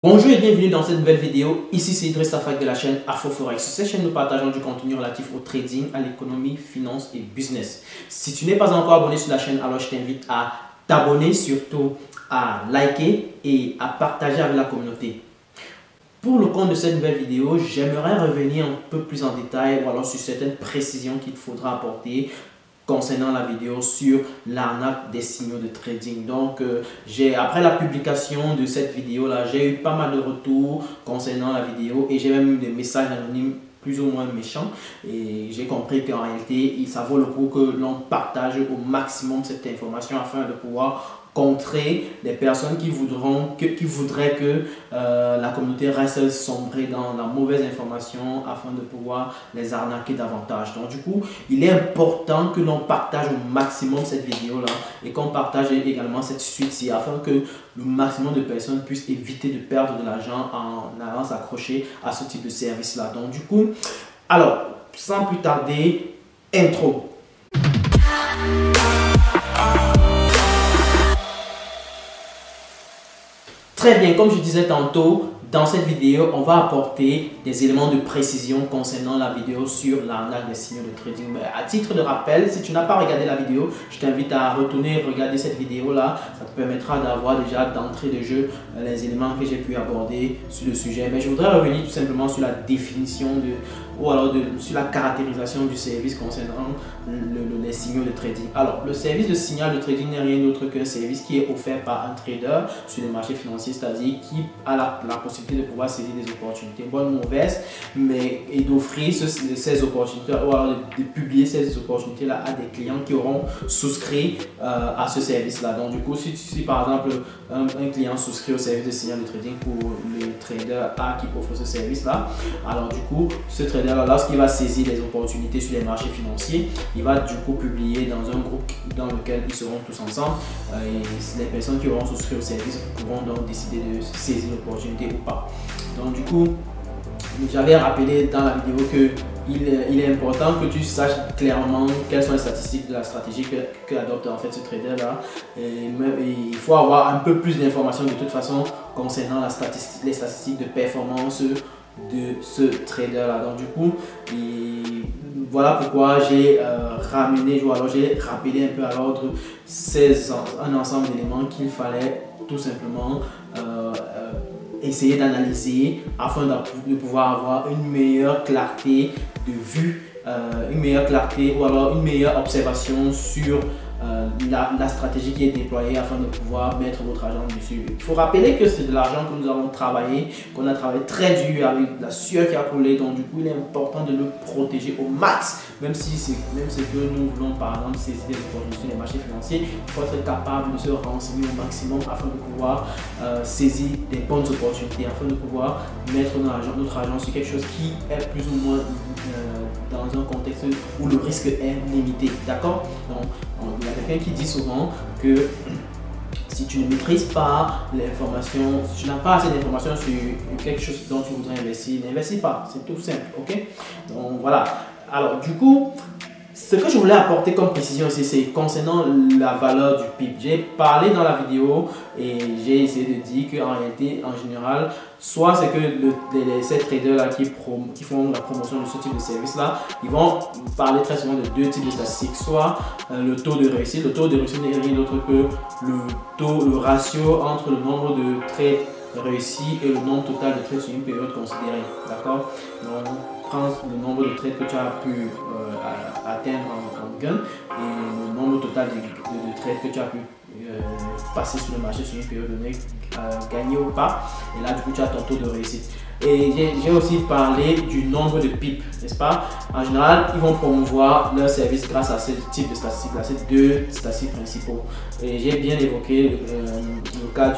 Bonjour et bienvenue dans cette nouvelle vidéo. Ici c'est Idriss Tafak de la chaîne AfroForex. Sur cette chaîne, nous partageons du contenu relatif au trading, à l'économie, finance et business. Si tu n'es pas encore abonné sur la chaîne, alors je t'invite à t'abonner, surtout à liker et à partager avec la communauté. Pour le compte de cette nouvelle vidéo, j'aimerais revenir un peu plus en détail ou alors sur certaines précisions qu'il faudra apporter concernant la vidéo sur l'arnaque des signaux de trading. Donc, après la publication de cette vidéo-là, j'ai eu pas mal de retours concernant la vidéo et j'ai même eu des messages anonymes plus ou moins méchants. Et j'ai compris qu'en réalité, ça vaut le coup que l'on partage au maximum cette information afin de pouvoir contrer les personnes qui voudraient que la communauté reste sombrée dans la mauvaise information afin de pouvoir les arnaquer davantage. Donc du coup, il est important que l'on partage au maximum cette vidéo là et qu'on partage également cette suite-ci afin que le maximum de personnes puissent éviter de perdre de l'argent en allant s'accrocher à ce type de service là. Donc du coup, alors sans plus tarder, intro. Très bien, comme je disais tantôt, dans cette vidéo, on va apporter des éléments de précision concernant la vidéo sur l'arnaque des signaux de trading. Mais à titre de rappel, si tu n'as pas regardé la vidéo, je t'invite à retourner regarder cette vidéo-là. Ça te permettra d'avoir déjà d'entrée de jeu les éléments que j'ai pu aborder sur le sujet. Mais je voudrais revenir tout simplement sur la définition ou alors sur la caractérisation du service concernant les signaux de trading. Alors, le service de signal de trading n'est rien d'autre qu'un service qui est offert par un trader sur les marchés financiers, c'est-à-dire qui a la possibilité de pouvoir saisir des opportunités bonnes ou mauvaises, et d'offrir ces opportunités ou alors de publier ces opportunités-là à des clients qui auront souscrit à ce service-là. Donc, du coup, si par exemple un client souscrit au service de signal de trading pour le trader A qui offre ce service-là, alors du coup, ce trader lorsqu'il va saisir les opportunités sur les marchés financiers, il va du coup publier dans un groupe dans lequel ils seront tous ensemble et les personnes qui auront souscrit au service pourront donc décider de saisir l'opportunité ou pas. Donc du coup, j'avais rappelé dans la vidéo que il est important que tu saches clairement quelles sont les statistiques de la stratégie que adopte en fait ce trader là. Il faut avoir un peu plus d'informations de toute façon concernant les statistiques de performance de ce trader là. Donc du coup, voilà pourquoi j'ai j'ai rappelé un peu à l'ordre un ensemble d'éléments qu'il fallait tout simplement essayer d'analyser afin de pouvoir avoir une meilleure clarté de vue, une meilleure clarté ou alors une meilleure observation sur la stratégie qui est déployée afin de pouvoir mettre votre argent dessus. Il faut rappeler que c'est de l'argent que nous avons travaillé, qu'on a travaillé très dur avec la sueur qui a coulé. Donc du coup, il est important de le protéger au max, même si que nous voulons par exemple saisir des opportunités sur les marchés financiers. Il faut être capable de se renseigner au maximum afin de pouvoir saisir des bonnes opportunités, afin de pouvoir mettre notre argent sur quelque chose qui est plus ou moins dans un contexte où le risque est limité. D'accord? Donc il y a quelqu'un qui dit souvent que si tu ne maîtrises pas l'information, si tu n'as pas assez d'informations sur quelque chose dont tu voudrais investir, n'investis pas. C'est tout simple. Ok? Donc voilà. Alors du coup, ce que je voulais apporter comme précision ici, c'est concernant la valeur du PIB. J'ai parlé dans la vidéo et j'ai essayé de dire qu'en réalité, en général, soit c'est que ces traders-là qui font la promotion de ce type de service-là, ils vont parler très souvent de deux types de statistiques. Soit le taux de réussite. Le taux de réussite n'est rien d'autre que le ratio entre le nombre de trades réussis et le nombre total de trades sur une période considérée. D'accord? Donc, prends le nombre de trades que tu as pu atteindre en gain et le nombre total de trades que tu as pu passer sur le marché sur une période donnée, gagner ou pas. Et là, du coup, tu as ton taux de réussite. Et j'ai aussi parlé du nombre de PIB, n'est-ce pas? En général, ils vont promouvoir leur service grâce à ce type de statistiques-là, ces deux statistiques principaux. Et j'ai bien évoqué le cas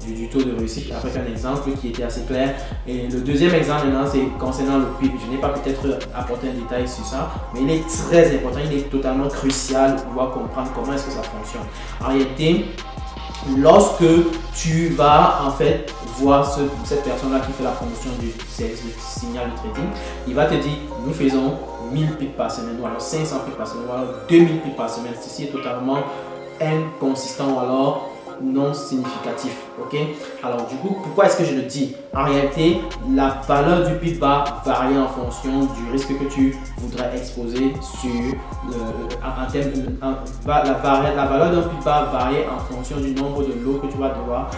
du taux de réussite avec un exemple qui était assez clair. Et le deuxième exemple maintenant, c'est concernant le PIB. Je n'ai pas peut-être apporté un détail sur ça, mais il est très important, il est totalement crucial pour pouvoir comprendre comment est-ce que ça fonctionne. En réalité, lorsque tu vas en fait voir cette personne-là qui fait la promotion du service de signal de trading, il va te dire, nous faisons 1000 pips par semaine, ou alors 500 pips par semaine, ou alors 2000 pips par semaine. Ceci est totalement inconsistant, ou alors non significatif. Ok, alors du coup, pourquoi est-ce que je le dis? En réalité, la valeur du PIB va varier en fonction du risque que tu voudrais exposer sur la valeur d'un PIB va varier en fonction du nombre de lots que tu vas devoir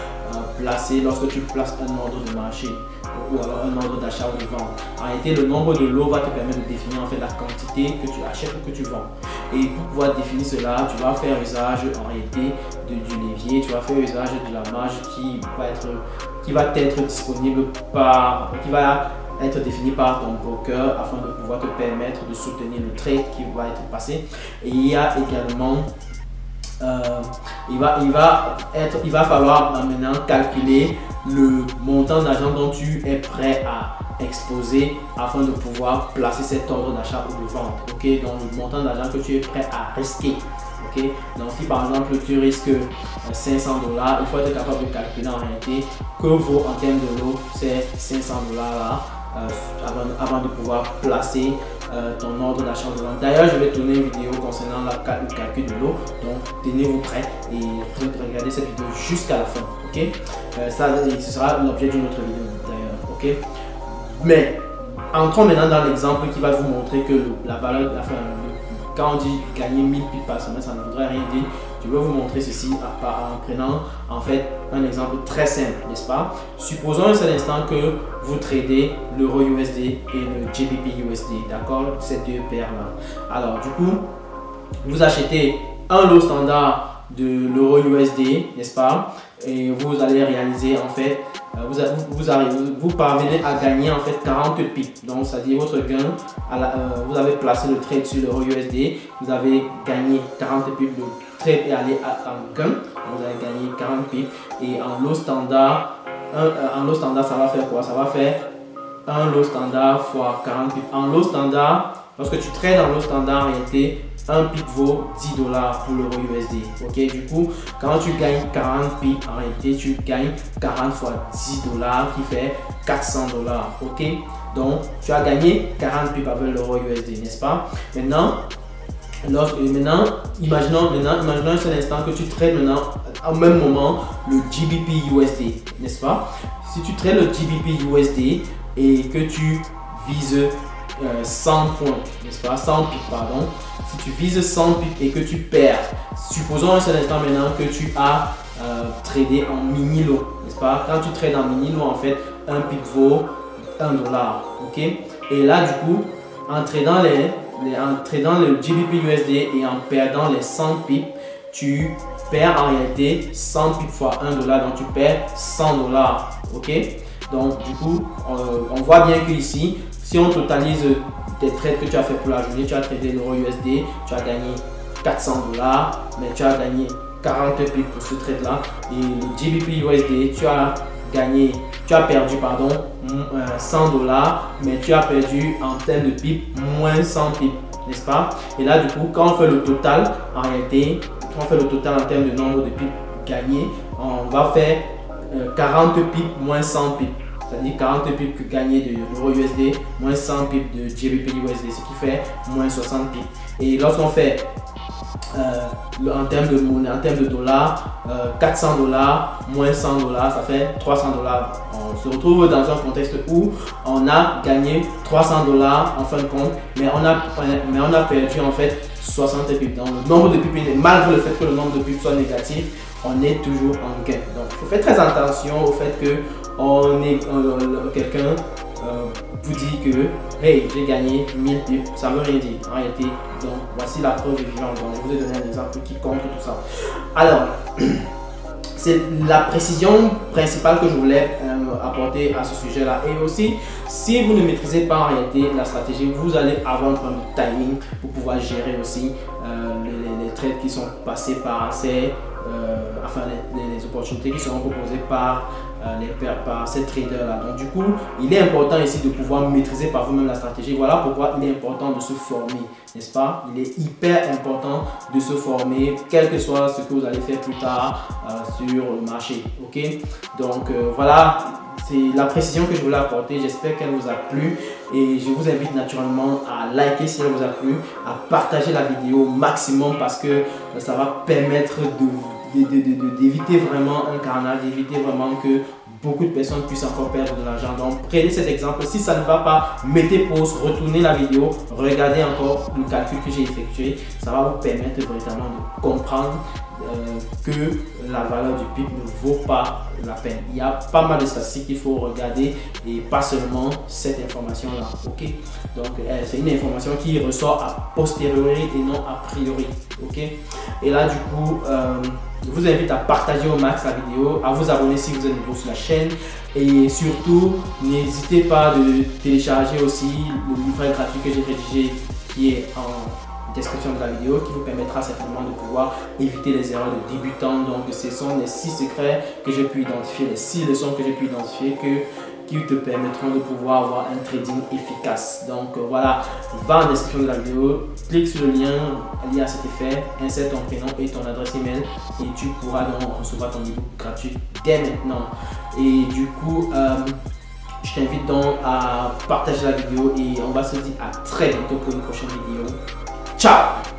placer lorsque tu places un ordre de marché ou alors un ordre d'achat ou de vente. En réalité, le nombre de lots va te permettre de définir en fait la quantité que tu achètes ou que tu vends. Et pour pouvoir définir cela, tu vas faire usage en réalité du levier, tu vas faire usage de la marge qui va être disponible qui va être défini par ton broker afin de pouvoir te permettre de soutenir le trade qui va être passé. Et il y a également il va falloir maintenant calculer le montant d'argent dont tu es prêt à exposer afin de pouvoir placer cet ordre d'achat ou de vente. Ok, donc le montant d'argent que tu es prêt à risquer. Ok, donc si par exemple tu risques 500 $, il faut être capable de calculer en réalité que vaut en termes de lot ces 500 $ là avant de pouvoir placer ton ordre d'achat de vente. D'ailleurs, je vais tourner une vidéo concernant le calcul de l'eau, donc tenez-vous prêts et regardez cette vidéo jusqu'à la fin. Ok, ce sera l'objet d'une autre vidéo d'ailleurs. Ok, mais entrons maintenant dans l'exemple qui va vous montrer que la valeur, quand on dit gagner 1000 pips par semaine, ça ne voudrait rien dire. Je vais vous montrer ceci en prenant en fait un exemple très simple, n'est-ce pas? Supposons un seul instant que vous tradez l'euro USD et le GBP USD, d'accord? Ces deux paires là. Alors du coup, vous achetez un lot standard de l'euro USD, n'est-ce pas? Et vous allez réaliser en fait, vous parvenez à gagner en fait 40 pips. Donc c'est-à-dire votre gain, vous avez placé le trade sur l'euro USD, vous avez gagné 40 pips, le trade est allé en gain, vous avez gagné 40 pips. Et en lot standard, ça va faire quoi? Ça va faire un lot standard fois 40 pips. En lot standard, lorsque tu trades en lot standard, en réalité, un pip vaut 10 $ pour l'euro USD. Ok, du coup, quand tu gagnes 40 pips, en réalité, tu gagnes 40 fois 10 $ qui fait 400 $. Ok, donc tu as gagné 40 pips avec l'euro USD, n'est-ce pas? Maintenant, imaginons un seul instant que tu trades maintenant au même moment le GBP USD, n'est-ce pas? Si tu trades le GBP USD et que tu vises 100 points, n'est-ce pas? 100 pips, pardon. Si tu vises 100 pips et que tu perds, supposons un seul instant maintenant que tu as tradé en mini lot, n'est-ce pas? Quand tu trades en mini lot, en fait, un pip vaut 1 $. Ok? Et là, du coup, en tradant le GBP USD et en perdant les 100 pips, tu perds en réalité 100 pips fois 1 $, donc tu perds 100 $. Ok? Donc, du coup, on voit bien que ici, si on totalise tes trades que tu as fait pour la journée, tu as tradé l'euro USD, tu as gagné 400 $, mais tu as gagné 40 pips pour ce trade là. Et le GBP USD, tu as perdu 100 $, mais tu as perdu en termes de pips moins 100 pips, n'est-ce pas? Et là, du coup, quand on fait le total, en réalité, quand on fait le total en termes de nombre de pips gagnés, on va faire 40 pips moins 100 pips. C'est-à-dire 40 pips que gagné de l'euro USD moins 100 pips de GBP USD, ce qui fait moins 60 pips. Et lorsqu'on fait en termes de monnaie, en termes de dollars, 400 $, moins 100 $, ça fait 300 $. On se retrouve dans un contexte où on a gagné 300 $, en fin de compte, mais on a perdu en fait 60 pips. Donc le nombre de pips, malgré le fait que le nombre de pips soit négatif, on est toujours en gain. Donc il faut faire très attention au fait que quelqu'un vous dit que hey, j'ai gagné 1000 pips, ça ne veut rien dire en réalité. Donc voici la preuve vivante. Donc je vous ai donné un exemple qui contre tout ça. Alors c'est la précision principale que je voulais apporter à ce sujet là. Et aussi, si vous ne maîtrisez pas en réalité la stratégie, vous allez avoir un problème de timing pour pouvoir gérer aussi les trades qui sont passés par ces les opportunités qui seront proposées par ces traders là. Donc du coup, il est important ici de pouvoir maîtriser par vous-même la stratégie. Voilà pourquoi il est important de se former, n'est-ce pas? Il est hyper important de se former, quel que soit ce que vous allez faire plus tard sur le marché. Ok, donc voilà, c'est la précision que je voulais apporter. J'espère qu'elle vous a plu et je vous invite naturellement à liker si elle vous a plu, à partager la vidéo au maximum parce que ça va permettre d'éviter vraiment un carnage, d'éviter vraiment que beaucoup de personnes puissent encore perdre de l'argent. Donc prenez cet exemple, si ça ne va pas, mettez pause, retournez la vidéo, regardez encore le calcul que j'ai effectué, ça va vous permettre véritablement de comprendre que la valeur du PIB ne vaut pas la peine. Il y a pas mal de statistiques qu'il faut regarder et pas seulement cette information là, ok? Donc c'est une information qui ressort a posteriori et non a priori, ok? Et là du coup je vous invite à partager au max la vidéo, à vous abonner si vous êtes nouveau sur la chaîne et surtout n'hésitez pas de télécharger aussi le livret gratuit que j'ai rédigé qui est en description de la vidéo, qui vous permettra certainement de pouvoir éviter les erreurs de débutants. Donc ce sont les 6 secrets que j'ai pu identifier, les 6 leçons que j'ai pu identifier qui te permettront de pouvoir avoir un trading efficace. Donc voilà, va en description de la vidéo, clique sur le lien lié à cet effet, insère ton prénom et ton adresse email et tu pourras donc recevoir ton ebook gratuit dès maintenant. Et du coup, je t'invite donc à partager la vidéo et on va se dire à très bientôt pour une prochaine vidéo. Ciao!